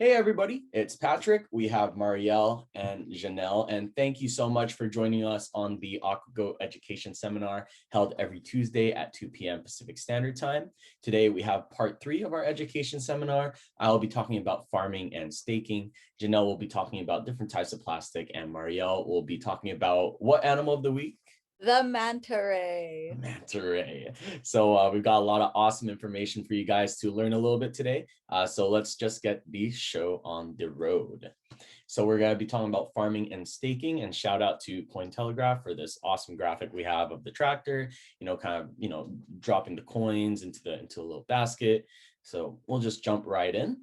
Hey everybody, it's Patrick. We have Marielle and Janelle, and thank you so much for joining us on the AquaGoat Education Seminar held every Tuesday at 2 p.m. Pacific Standard Time. Today we have part 3 of our education seminar. I'll be talking about farming and staking. Janelle will be talking about different types of plastic, and Marielle will be talking about what animal of the week? The Manta Ray. Manta Ray. So we've got a lot of awesome information for you guys to learn a little bit today. So let's just get the show on the road. So we're going to be talking about farming and staking, and shout out to Cointelegraph for this awesome graphic we have of the tractor, dropping the coins into a little basket. So we'll just jump right in.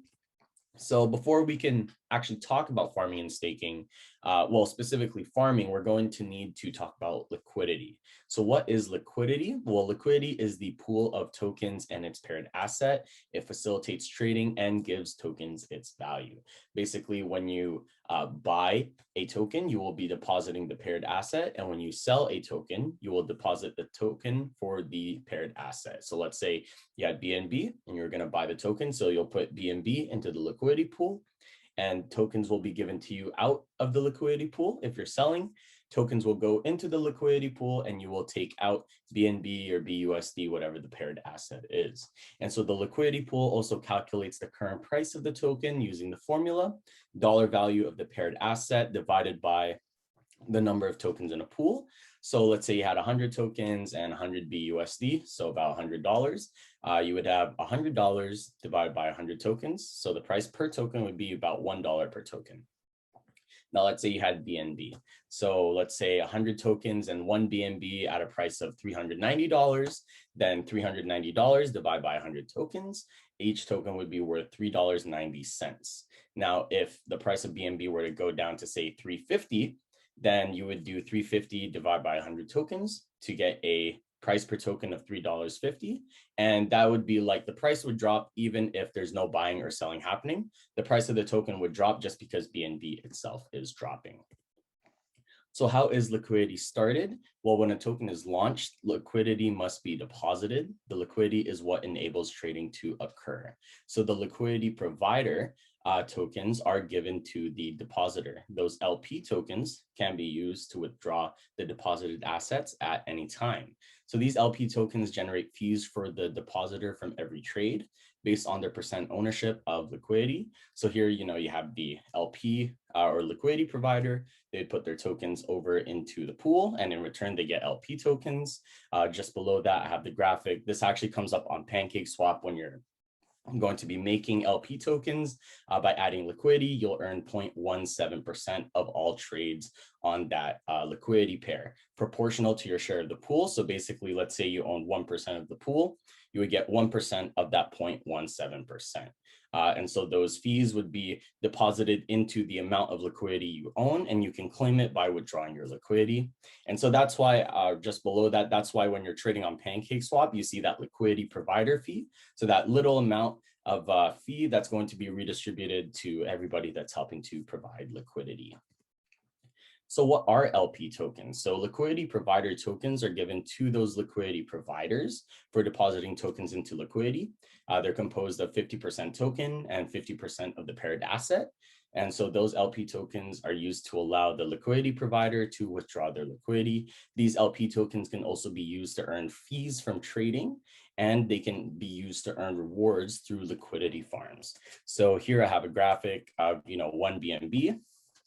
So before we can actually talk about farming and staking, well, specifically farming, we're going to need to talk about liquidity. So what is liquidity? Well, liquidity is the pool of tokens and its paired asset. It facilitates trading and gives tokens its value. Basically, when you buy a token, you will be depositing the paired asset. And when you sell a token, you will deposit the token for the paired asset. So let's say you had BNB and you're going to buy the token. So you'll put BNB into the liquidity pool, and tokens will be given to you out of the liquidity pool. If you're selling, tokens will go into the liquidity pool and you will take out BNB or BUSD, whatever the paired asset is. And so the liquidity pool also calculates the current price of the token using the formula, dollar value of the paired asset divided by the number of tokens in a pool. So let's say you had 100 tokens and 100 BUSD, so about $100. You would have $100 divided by 100 tokens. So the price per token would be about $1 per token. Now, let's say you had BNB. So let's say 100 tokens and 1 BNB at a price of $390, then $390 divided by 100 tokens. Each token would be worth $3.90. Now, if the price of BNB were to go down to say 350, then you would do 350 divided by 100 tokens to get a price per token of $3.50. And that would be like the price would drop even if there's no buying or selling happening. The price of the token would drop just because BNB itself is dropping. So how is liquidity started? Well, when a token is launched, liquidity must be deposited. The liquidity is what enables trading to occur. So the liquidity provider tokens are given to the depositor. Those LP tokens can be used to withdraw the deposited assets at any time. So these LP tokens generate fees for the depositor from every trade based on their percent ownership of liquidity. So here, you have the LP or liquidity provider. They put their tokens over into the pool, and in return, they get LP tokens. Just below that, I have the graphic. This actually comes up on PancakeSwap when you're going to be making LP tokens. By adding liquidity, you'll earn 0.17% of all trades on that liquidity pair, proportional to your share of the pool. So basically, let's say you own 1% of the pool, you would get 1% of that 0.17%. And so those fees would be deposited into the amount of liquidity you own, and you can claim it by withdrawing your liquidity. And so that's why just below that, that's why when you're trading on PancakeSwap, you see that liquidity provider fee. So that little amount of fee that's going to be redistributed to everybody that's helping to provide liquidity. So what are LP tokens? So liquidity provider tokens are given to those liquidity providers for depositing tokens into liquidity. They're composed of 50% token and 50% of the paired asset. And so those LP tokens are used to allow the liquidity provider to withdraw their liquidity. These LP tokens can also be used to earn fees from trading, and they can be used to earn rewards through liquidity farms. So here I have a graphic of, 1 BNB.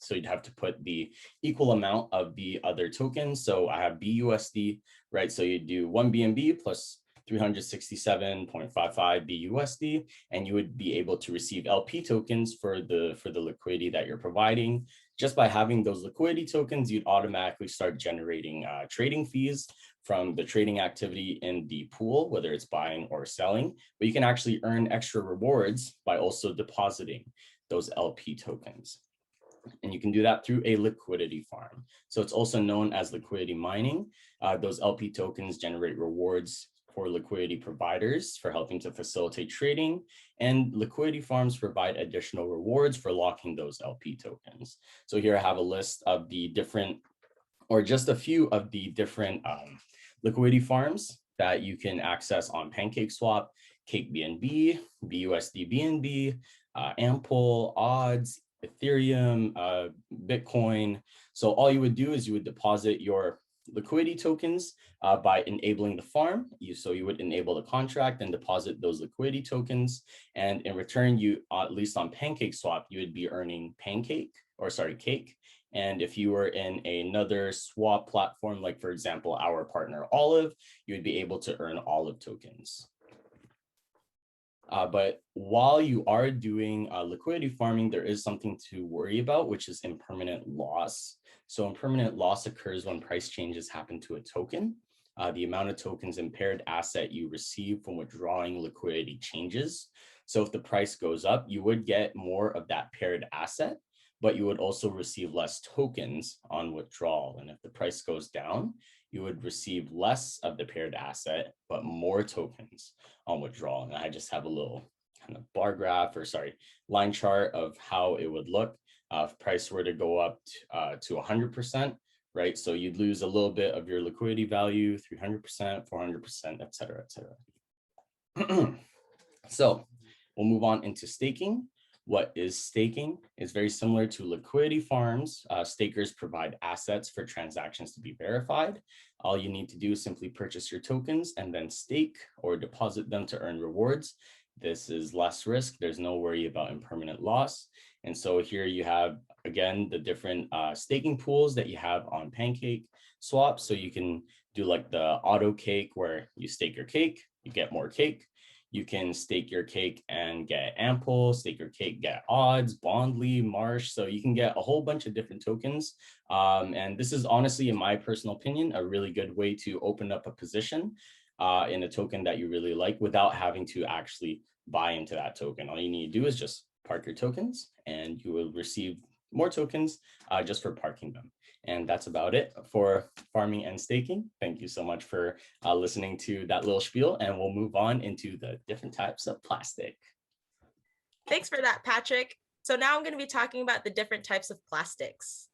So you'd have to put the equal amount of the other tokens. So I have BUSD, right? So you do 1 BNB plus 367.55 BUSD, and you would be able to receive LP tokens for the liquidity that you're providing. Just by having those liquidity tokens, you'd automatically start generating trading fees from the trading activity in the pool, whether it's buying or selling. But you can actually earn extra rewards by also depositing those LP tokens. And you can do that through a liquidity farm. So it's also known as liquidity mining. Those LP tokens generate rewards for liquidity providers for helping to facilitate trading, and liquidity farms provide additional rewards for locking those LP tokens. So here I have a list of the different, or just a few of the different liquidity farms that you can access on PancakeSwap: Cake BNB, BUSD BNB, Ample, Odds, Ethereum, Bitcoin. So all you would do is you would deposit your liquidity tokens by enabling the farm. So you would enable the contract and deposit those liquidity tokens. And in return, you, at least on PancakeSwap, you would be earning cake. And if you were in another swap platform, like for example, our partner Olive, you would be able to earn Olive tokens. But while you are doing liquidity farming, there is something to worry about, which is impermanent loss. So impermanent loss occurs when price changes happen to a token. The amount of tokens and paired asset you receive from withdrawing liquidity changes. So if the price goes up, you would get more of that paired asset, but you would also receive less tokens on withdrawal. And if the price goes down, you would receive less of the paired asset, but more tokens on withdrawal. And I just have a little kind of bar graph line chart of how it would look if price were to go up to 100%, right? So you'd lose a little bit of your liquidity value, 300%, 400%, et cetera, et cetera. So we'll move on into staking. What is staking? It's very similar to liquidity farms. Stakers provide assets for transactions to be verified. All you need to do is simply purchase your tokens and then stake or deposit them to earn rewards. This is less risk. There's no worry about impermanent loss. And so here you have, again, the different staking pools that you have on PancakeSwap. So you can do like the auto cake where you stake your cake, you get more cake. You can stake your cake and get Ample, stake your cake, get Odds, Bondly, Marsh. So you can get a whole bunch of different tokens. And this is honestly, in my personal opinion, a really good way to open up a position in a token that you really like without having to actually buy into that token. All you need to do is just park your tokens and you will receive more tokens just for parking them. And that's about it for farming and staking. Thank you so much for listening to that little spiel, and we'll move on into the different types of plastic. Thanks for that, Patrick. So now I'm going to be talking about the different types of plastics.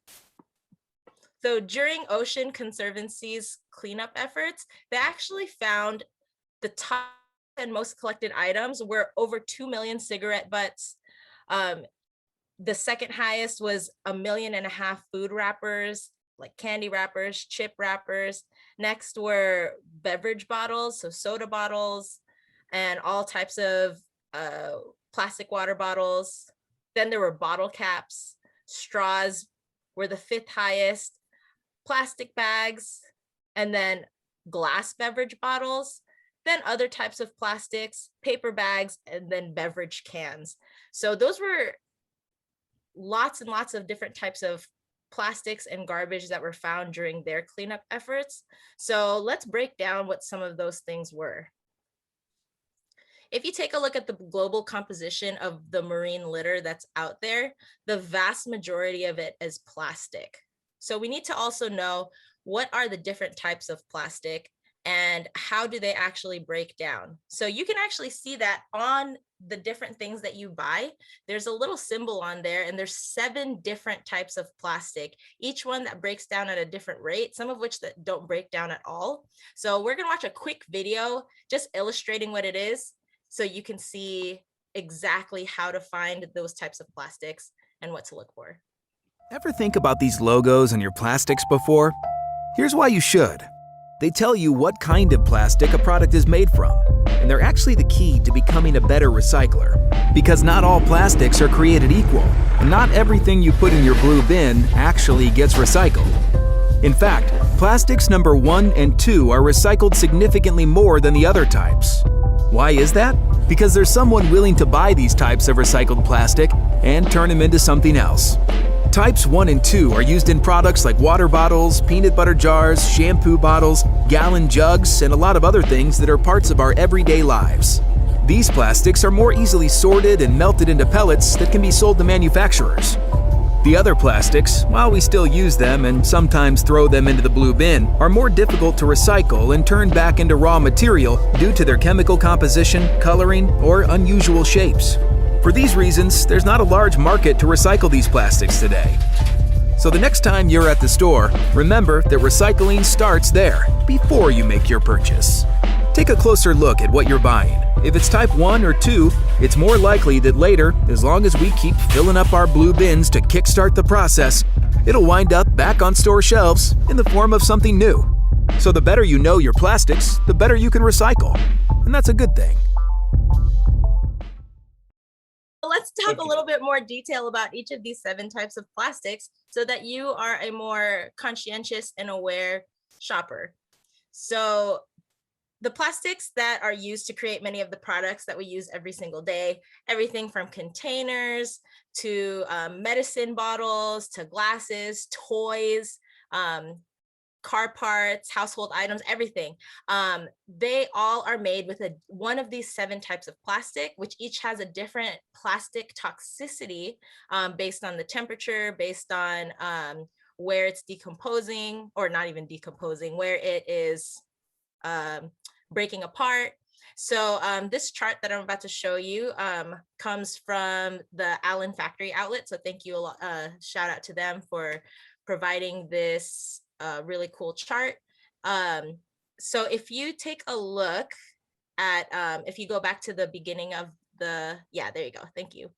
So during Ocean Conservancy's cleanup efforts, they actually found the top and most collected items were over 2 million cigarette butts. The second highest was 1.5 million food wrappers, like candy wrappers, chip wrappers. Next were beverage bottles, so soda bottles, and all types of plastic water bottles. Then there were bottle caps. Straws were the 5th highest. Plastic bags, and then glass beverage bottles. Then other types of plastics, paper bags, and then beverage cans. So those were lots and lots of different types of plastics and garbage that were found during their cleanup efforts. So let's break down what some of those things were. If you take a look at the global composition of the marine litter that's out there, the vast majority of it is plastic. So we need to also know what are the different types of plastic and how do they actually break down. So you can actually see that on the different things that you buy, there's a little symbol on there, and there's 7 different types of plastic, each one that breaks down at a different rate, some of which that don't break down at all. So we're gonna watch a quick video just illustrating what it is so you can see exactly how to find those types of plastics and what to look for. Ever think about these logos on your plastics before? Here's why you should. They tell you what kind of plastic a product is made from, and they're actually the key to becoming a better recycler. Because not all plastics are created equal, and not everything you put in your blue bin actually gets recycled. In fact, plastics number 1 and 2 are recycled significantly more than the other types. Why is that? Because there's someone willing to buy these types of recycled plastic and turn them into something else. Types 1 and 2 are used in products like water bottles, peanut butter jars, shampoo bottles, gallon jugs, and a lot of other things that are parts of our everyday lives. These plastics are more easily sorted and melted into pellets that can be sold to manufacturers. The other plastics, while we still use them and sometimes throw them into the blue bin, are more difficult to recycle and turn back into raw material due to their chemical composition, coloring, or unusual shapes. For these reasons, there's not a large market to recycle these plastics today. So the next time you're at the store, remember that recycling starts there, before you make your purchase. Take a closer look at what you're buying. If it's type 1 or 2, it's more likely that later, as long as we keep filling up our blue bins to kickstart the process, it'll wind up back on store shelves in the form of something new. So the better you know your plastics, the better you can recycle. And that's a good thing. Let's talk a little bit more detail about each of these 7 types of plastics so that you are a more conscientious and aware shopper. So the plastics that are used to create many of the products that we use every single day, everything from containers to medicine bottles to glasses, toys, car parts, household items, everything. They all are made with one of these 7 types of plastic, which each has a different plastic toxicity based on the temperature, based on where it's decomposing, or not even decomposing, where it is breaking apart. So this chart that I'm about to show you comes from the Allen Factory Outlet. So thank you a lot, shout out to them for providing this really cool chart. So if you take a look at, if you go back to the beginning of there you go, thank you.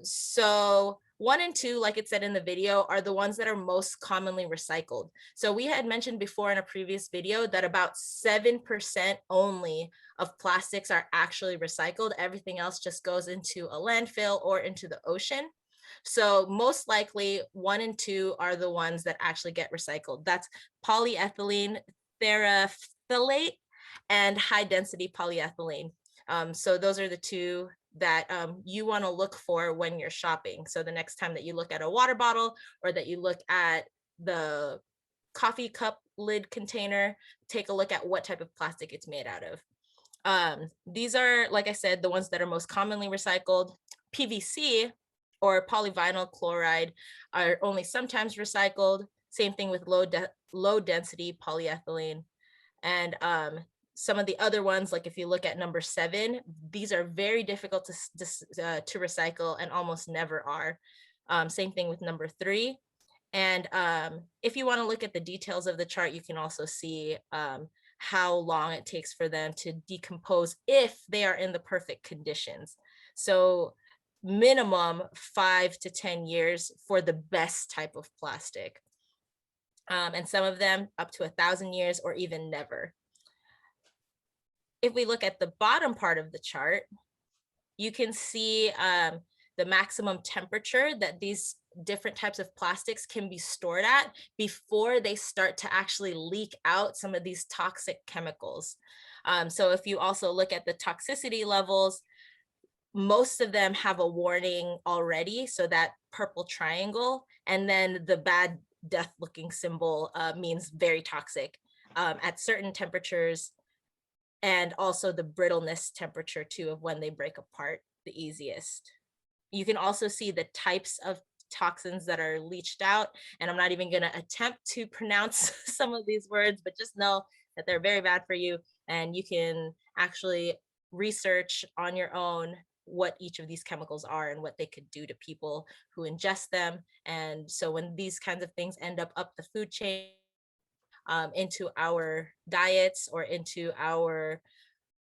So 1 and 2, like it said in the video, are the ones that are most commonly recycled. So we had mentioned before in a previous video that about 7% only of plastics are actually recycled. Everything else just goes into a landfill or into the ocean. So most likely 1 and 2 are the ones that actually get recycled. That's polyethylene, terephthalate, and high density polyethylene. So those are the 2 that you want to look for when you're shopping. So the next time that you look at a water bottle or that you look at the coffee cup lid container, take a look at what type of plastic it's made out of. These are, like I said, the ones that are most commonly recycled. PVC or polyvinyl chloride are only sometimes recycled. Same thing with low density polyethylene. And some of the other ones, like if you look at number 7, these are very difficult to recycle and almost never are. Same thing with number 3. And if you want to look at the details of the chart, you can also see how long it takes for them to decompose if they are in the perfect conditions. So minimum 5 to 10 years for the best type of plastic. And some of them up to 1,000 years or even never. If we look at the bottom part of the chart, you can see the maximum temperature that these different types of plastics can be stored at before they start to actually leak out some of these toxic chemicals. So if you also look at the toxicity levels, most of them have a warning already. So that purple triangle, and then the bad death looking symbol means very toxic at certain temperatures, and also the brittleness temperature too of when they break apart the easiest. You can also see the types of toxins that are leached out, and I'm not even going to attempt to pronounce some of these words, but just know that they're very bad for you, and you can actually research on your own what each of these chemicals are and what they could do to people who ingest them. And so when these kinds of things end up the food chain, into our diets or into our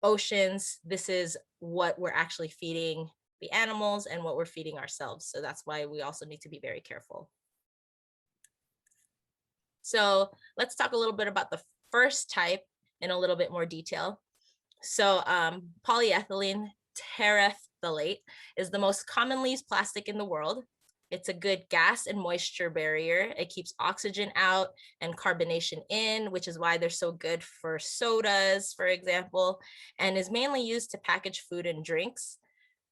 oceans, this is what we're actually feeding the animals and what we're feeding ourselves. So that's why we also need to be very careful. So let's talk a little bit about the first type in a little bit more detail. So polyethylene terephthalate is the most commonly used plastic in the world. It's a good gas and moisture barrier. It keeps oxygen out and carbonation in, which is why they're so good for sodas, for example, and is mainly used to package food and drinks.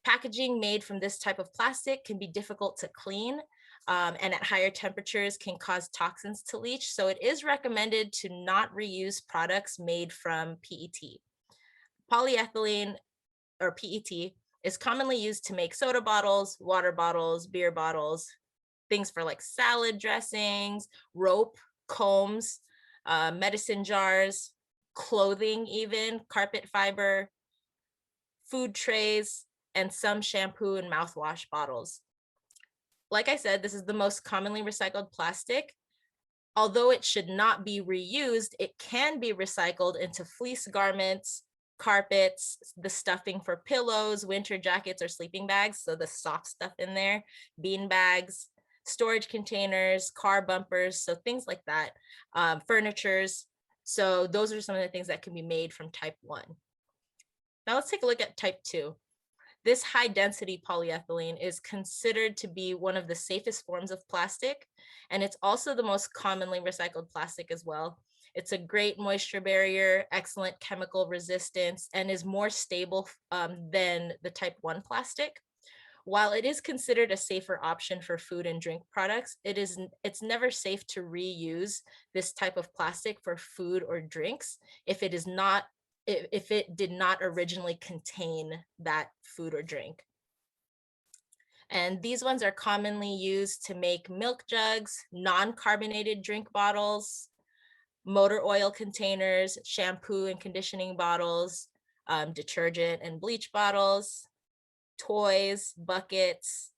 Packaging made from this type of plastic can be difficult to clean, and at higher temperatures can cause toxins to leach. So it is recommended to not reuse products made from PET. Polyethylene, or PET, is commonly used to make soda bottles, water bottles, beer bottles, things for like salad dressings, rope, combs, medicine jars, clothing even, carpet fiber, food trays, and some shampoo and mouthwash bottles. Like I said, this is the most commonly recycled plastic. although it should not be reused, it can be recycled into fleece garments, carpets, the stuffing for pillows, winter jackets, or sleeping bags. So the soft stuff in there, bean bags, storage containers, car bumpers, so things like that, furnitures. So those are some of the things that can be made from type 1. Now let's take a look at type 2. This high density polyethylene is considered to be one of the safest forms of plastic, and it's also the most commonly recycled plastic as well. It's a great moisture barrier, excellent chemical resistance, and is more stable than the type 1 plastic. While it is considered a safer option for food and drink products, it's never safe to reuse this type of plastic for food or drinks if it did not originally contain that food or drink. And these ones are commonly used to make milk jugs, non-carbonated drink bottles, motor oil containers, shampoo and conditioning bottles, detergent and bleach bottles, toys, buckets,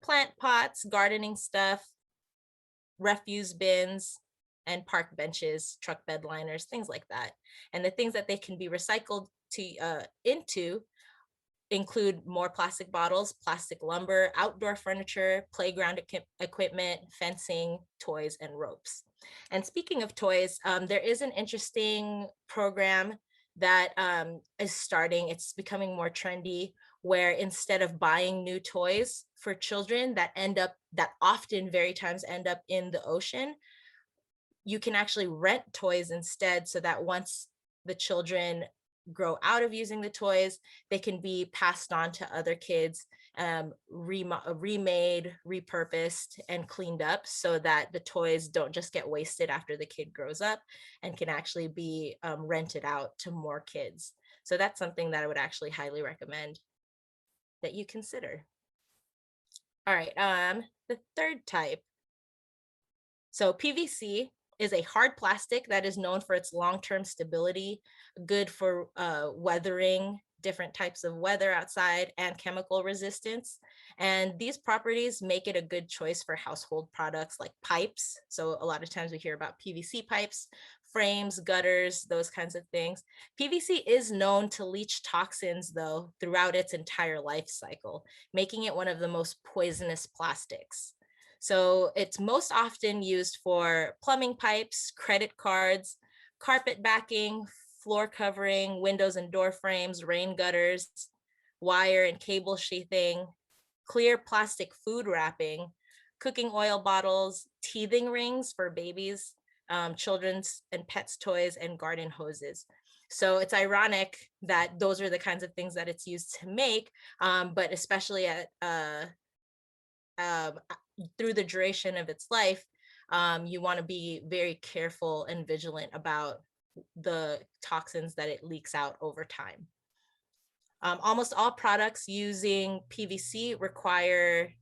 plant pots, gardening stuff, refuse bins, and park benches, truck bed liners, things like that. And the things that they can be recycled into include more plastic bottles, plastic lumber, outdoor furniture, playground equipment, fencing, toys, and ropes. And speaking of toys, there is an interesting program that is starting. It's becoming more trendy, where instead of buying new toys for children that often very times end up in the ocean, you can actually rent toys instead, so that once the children grow out of using the toys, they can be passed on to other kids, remade, repurposed, and cleaned up, so that the toys don't just get wasted after the kid grows up and can actually be rented out to more kids. So that's something that I would actually highly recommend that you consider. All right, the third type. So PVC is a hard plastic that is known for its long-term stability, good for weathering different types of weather outside, and chemical resistance. And these properties make it a good choice for household products like pipes. So a lot of times we hear about PVC pipes, frames, gutters, those kinds of things. PVC is known to leach toxins, though, throughout its entire life cycle, making it one of the most poisonous plastics. So it's most often used for plumbing pipes, credit cards, carpet backing, floor covering, windows and door frames, rain gutters, wire and cable sheathing, clear plastic food wrapping, cooking oil bottles, teething rings for babies, children's and pets' toys, and garden hoses. So it's ironic that those are the kinds of things that it's used to make, but especially at through the duration of its life, you want to be very careful and vigilant about the toxins that it leaks out over time. Almost all products using PVC require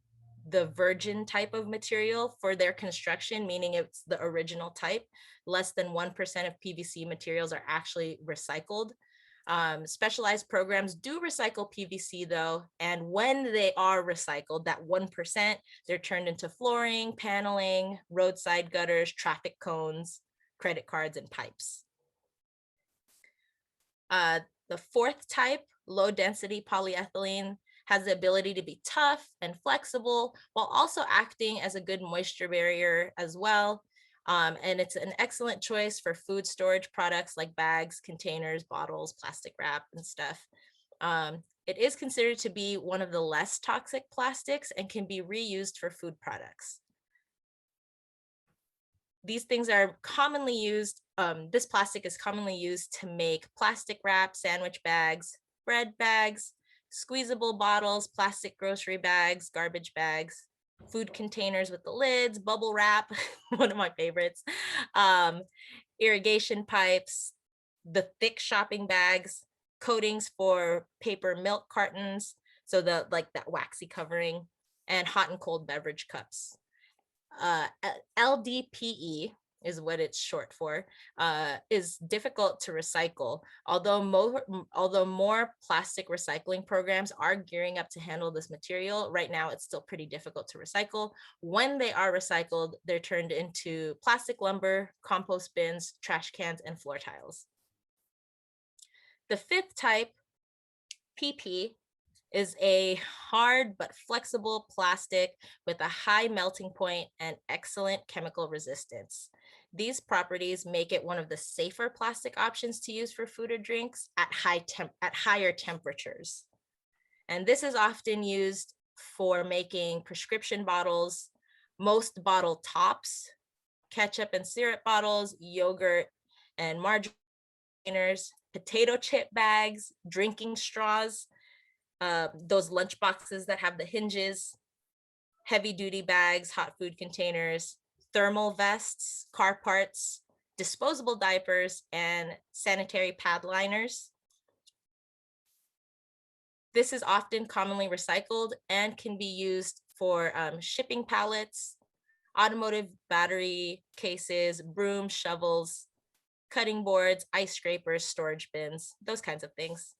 the virgin type of material for their construction, meaning it's the original type. Less than 1% of PVC materials are actually recycled. Specialized programs do recycle PVC though, and when they are recycled, that 1%, they're turned into flooring, paneling, roadside gutters, traffic cones, credit cards, and pipes. The fourth type, low density polyethylene, has the ability to be tough and flexible while also acting as a good moisture barrier as well. And it's an excellent choice for food storage products like bags, containers, bottles, plastic wrap, and stuff. It is considered to be one of the less toxic plastics and can be reused for food products. These things are commonly used, this plastic is commonly used to make plastic wrap, sandwich bags, bread bags, squeezable bottles, plastic grocery bags, garbage bags, food containers with the lids, bubble wrap, one of my favorites, irrigation pipes, the thick shopping bags, coatings for paper milk cartons, so that waxy covering, and hot and cold beverage cups. LDPE is what it's short for, is difficult to recycle. Although more plastic recycling programs are gearing up to handle this material, right now it's still pretty difficult to recycle. When they are recycled, they're turned into plastic lumber, compost bins, trash cans, and floor tiles. The fifth type, PP, is a hard but flexible plastic with a high melting point and excellent chemical resistance. These properties make it one of the safer plastic options to use for food or drinks at higher temperatures. And this is often used for making prescription bottles, most bottle tops, ketchup and syrup bottles, yogurt and margarine containers, potato chip bags, drinking straws, those lunch boxes that have the hinges, heavy duty bags, hot food containers, thermal vests, car parts, disposable diapers, and sanitary pad liners. This is often commonly recycled and can be used for shipping pallets, automotive battery cases, brooms, shovels, cutting boards, ice scrapers, storage bins, those kinds of things.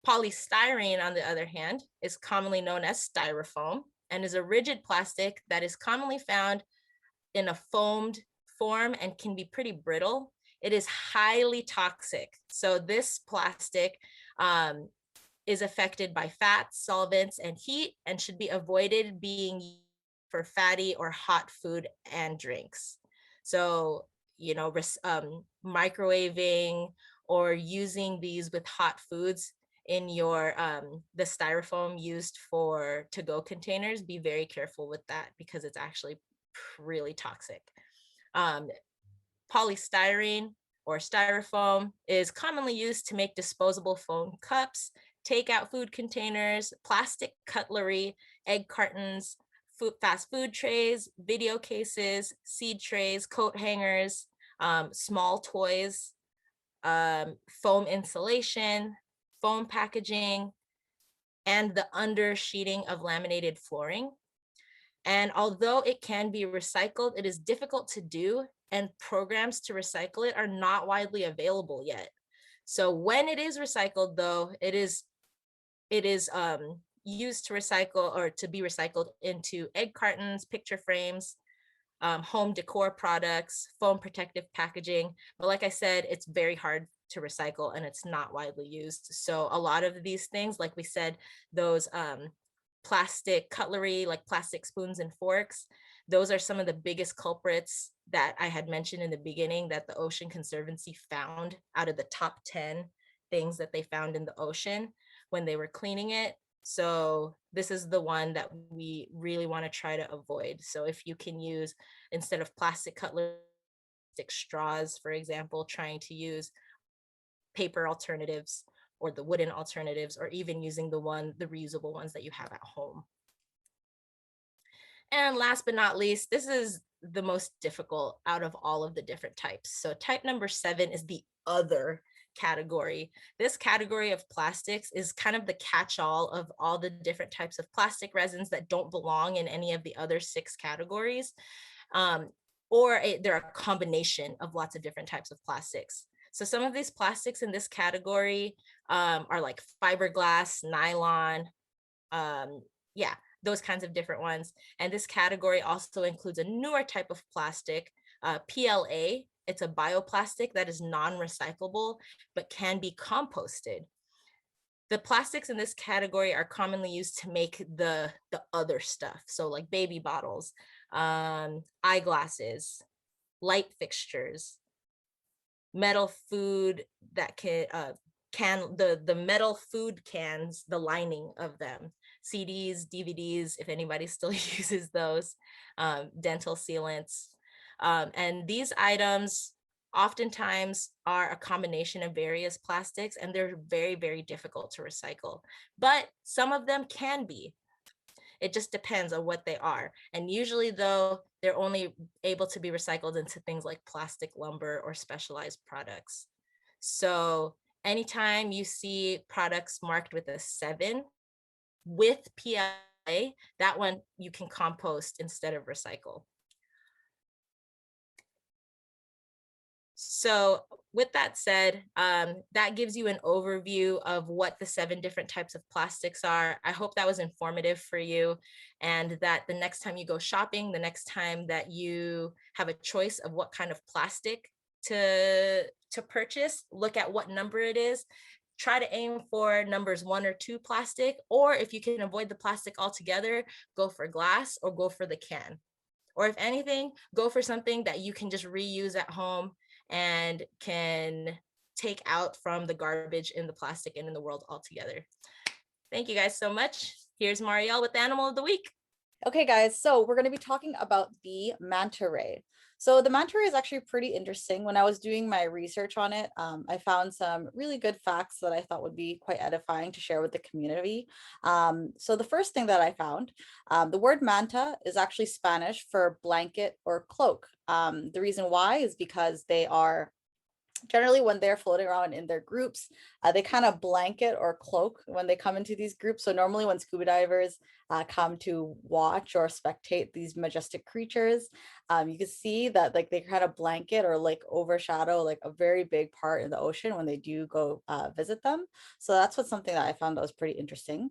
Polystyrene, on the other hand, is commonly known as styrofoam and is a rigid plastic that is commonly found in a foamed form and can be pretty brittle. It is highly toxic. So this plastic is affected by fats, solvents, and heat, and should be avoided being used for fatty or hot food and drinks. So, you know, microwaving or using these with hot foods in your the styrofoam used for to-go containers, be very careful with that because it's actually really toxic. Polystyrene or styrofoam is commonly used to make disposable foam cups, takeout food containers, plastic cutlery, egg cartons, fast food trays, video cases, seed trays, coat hangers, small toys, foam insulation, foam packaging, and the undersheeting of laminated flooring. And although it can be recycled, it is difficult to do, and programs to recycle it are not widely available yet. So when it is recycled, though, it is used to recycle or to be recycled into egg cartons, picture frames, home decor products, foam protective packaging. But like I said, it's very hard to recycle and it's not widely used. So a lot of these things, like we said, those plastic cutlery, like plastic spoons and forks, those are some of the biggest culprits that I had mentioned in the beginning that the Ocean Conservancy found out of the top 10 things that they found in the ocean when they were cleaning it. So this is the one that we really want to try to avoid. So if you can use, instead of plastic cutlery, straws, for example, trying to use paper alternatives or the wooden alternatives, or even using the reusable ones that you have at home. And last but not least, this is the most difficult out of all of the different types. So type number 7 is the other category. This category of plastics is kind of the catch-all of all the different types of plastic resins that don't belong in any of the other 6 categories. They're a combination of lots of different types of plastics. So some of these plastics in this category are like fiberglass, nylon, those kinds of different ones. And this category also includes a newer type of plastic, PLA. It's a bioplastic that is non-recyclable, but can be composted. The plastics in this category are commonly used to make the other stuff. So like baby bottles, eyeglasses, light fixtures, metal food that the metal food cans, the lining of them, CDs, DVDs, if anybody still uses those, dental sealants. And these items oftentimes are a combination of various plastics, and they're very, very difficult to recycle. But some of them can be. It just depends on what they are. And usually, though, they're only able to be recycled into things like plastic lumber or specialized products. So anytime you see products marked with a 7 with PL clay, that one you can compost instead of recycle. So with that said, that gives you an overview of what the 7 different types of plastics are. I hope that was informative for you, and that the next time you go shopping, the next time that you have a choice of what kind of plastic to purchase, look at what number it is. Try to aim for numbers 1 or 2 plastic, or if you can avoid the plastic altogether, go for glass or go for the can. Or if anything, go for something that you can just reuse at home and can take out from the garbage in the plastic and in the world altogether. Thank you guys so much. Here's Marielle with the Animal of the Week. Okay, guys, so we're going to be talking about the manta ray. So the manta ray is actually pretty interesting. When I was doing my research on it, I found some really good facts that I thought would be quite edifying to share with the community. So the first thing that I found, the word manta is actually Spanish for blanket or cloak. The reason why is because they are generally when they're floating around in their groups, they kind of blanket or cloak when they come into these groups. So normally when scuba divers come to watch or spectate these majestic creatures, you can see that like they kind of blanket or like overshadow like a very big part in the ocean when they do go visit them. So that's what's something that I found that was pretty interesting.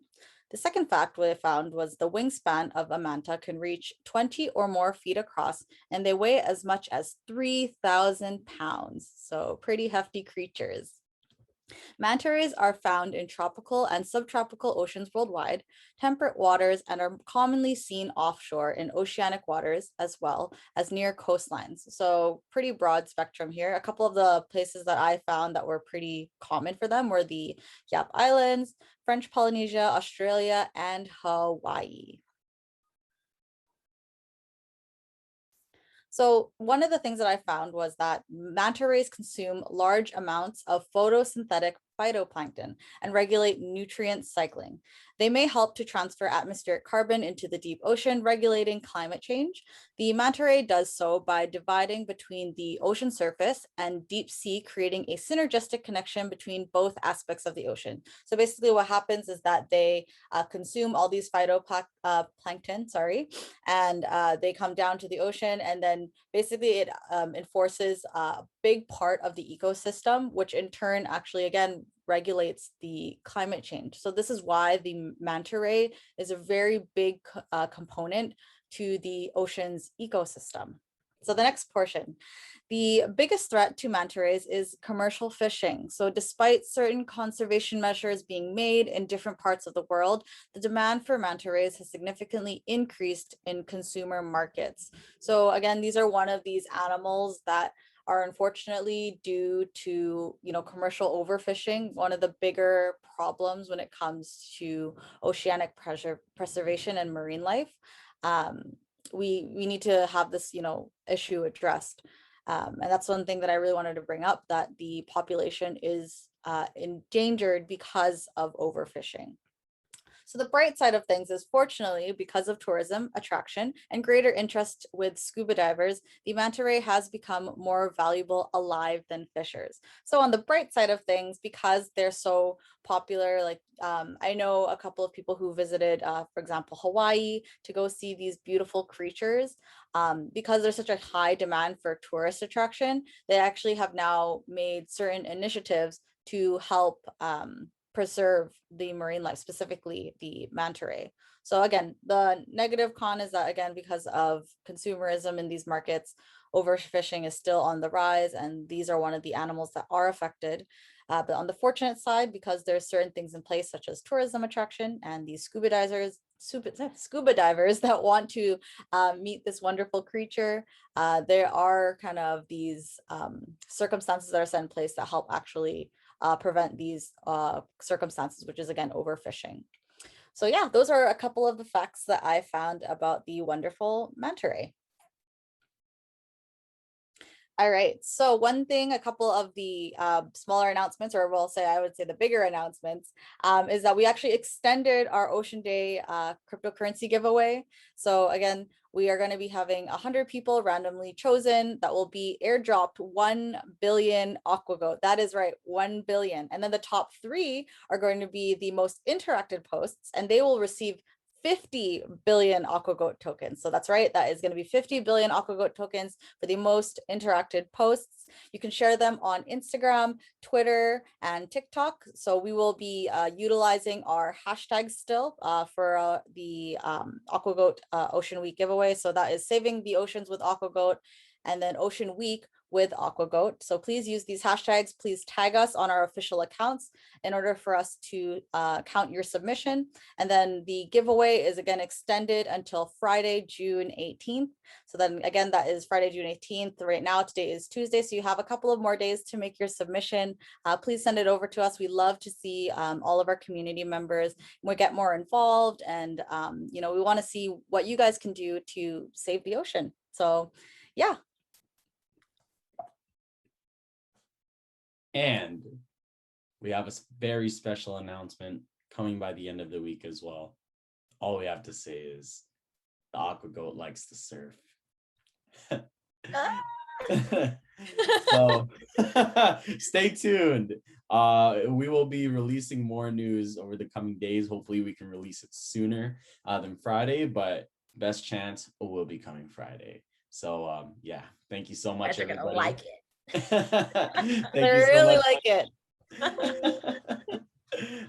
The second fact what I found was the wingspan of a manta can reach 20 or more feet across, and they weigh as much as 3,000 pounds. So pretty hefty creatures. Manta rays are found in tropical and subtropical oceans worldwide, temperate waters, and are commonly seen offshore in oceanic waters as well as near coastlines. So pretty broad spectrum here. A couple of the places that I found that were pretty common for them were the Yap Islands, French Polynesia, Australia, and Hawaii. So one of the things that I found was that manta rays consume large amounts of photosynthetic phytoplankton and regulate nutrient cycling. They may help to transfer atmospheric carbon into the deep ocean, regulating climate change. The manta ray does so by dividing between the ocean surface and deep sea, creating a synergistic connection between both aspects of the ocean. So basically what happens is that they consume all these phytoplankton, and they come down to the ocean, and then basically it enforces a big part of the ecosystem, which in turn actually again regulates the climate change. So this is why the manta ray is a very big component to the ocean's ecosystem. So the next portion, the biggest threat to manta rays is commercial fishing. So despite certain conservation measures being made in different parts of the world, the demand for manta rays has significantly increased in consumer markets. So again, these are one of these animals that are unfortunately due to, commercial overfishing, one of the bigger problems when it comes to oceanic preservation and marine life. We need to have this, issue addressed. And that's one thing that I really wanted to bring up, that the population is endangered because of overfishing. So the bright side of things is, fortunately, because of tourism attraction and greater interest with scuba divers, the manta ray has become more valuable alive than fishers. So on the bright side of things, because they're so popular, like I know a couple of people who visited, for example, Hawaii to go see these beautiful creatures. Because there's such a high demand for tourist attraction, they actually have now made certain initiatives to help preserve the marine life, specifically the manta ray. So again, the negative con is that, again, because of consumerism in these markets, overfishing is still on the rise, and these are one of the animals that are affected. But on the fortunate side, because there's certain things in place such as tourism attraction and these scuba divers that want to meet this wonderful creature, there are kind of these circumstances that are set in place that help actually prevent these circumstances, which is again overfishing. So yeah, those are a couple of the facts that I found about the wonderful manta ray. All right, so one thing, a couple of the smaller announcements, or I would say the bigger announcements, is that we actually extended our Ocean Day cryptocurrency giveaway. So again, we are going to be having 100 people randomly chosen that will be airdropped 1 billion AquaGoat. That is right, 1 billion. And then the top 3 are going to be the most interacted posts, and they will receive 50 billion AquaGoat tokens. So that's right, that is going to be 50 billion AquaGoat tokens for the most interacted posts. You can share them on Instagram, Twitter, and TikTok. So we will be utilizing our hashtags still for the AquaGoat Ocean Week giveaway. So that is saving the oceans with AquaGoat, and then Ocean Week with AquaGoat. So please use these hashtags. Please tag us on our official accounts in order for us to count your submission. And then the giveaway is again extended until Friday, June 18th. So then again, that is Friday, June 18th. Right now, today is Tuesday. So you have a couple of more days to make your submission. Please send it over to us. We love to see all of our community members. We get more involved, and we want to see what you guys can do to save the ocean. So yeah. And we have a very special announcement coming by the end of the week as well. All we have to say is the AquaGoat likes to surf. So stay tuned. We will be releasing more news over the coming days. Hopefully we can release it sooner than Friday, but best chance it will be coming Friday. So yeah, thank you so much, everybody. Gonna like it. Thank I you so really much. like it.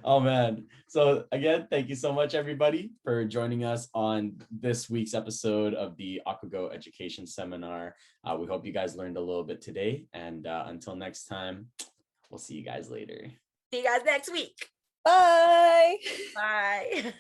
Oh man. So again, thank you so much, everybody, for joining us on this week's episode of the AquaGoat Education Seminar. We hope you guys learned a little bit today, and until next time, we'll see you guys later. See you guys next week. Bye. Bye.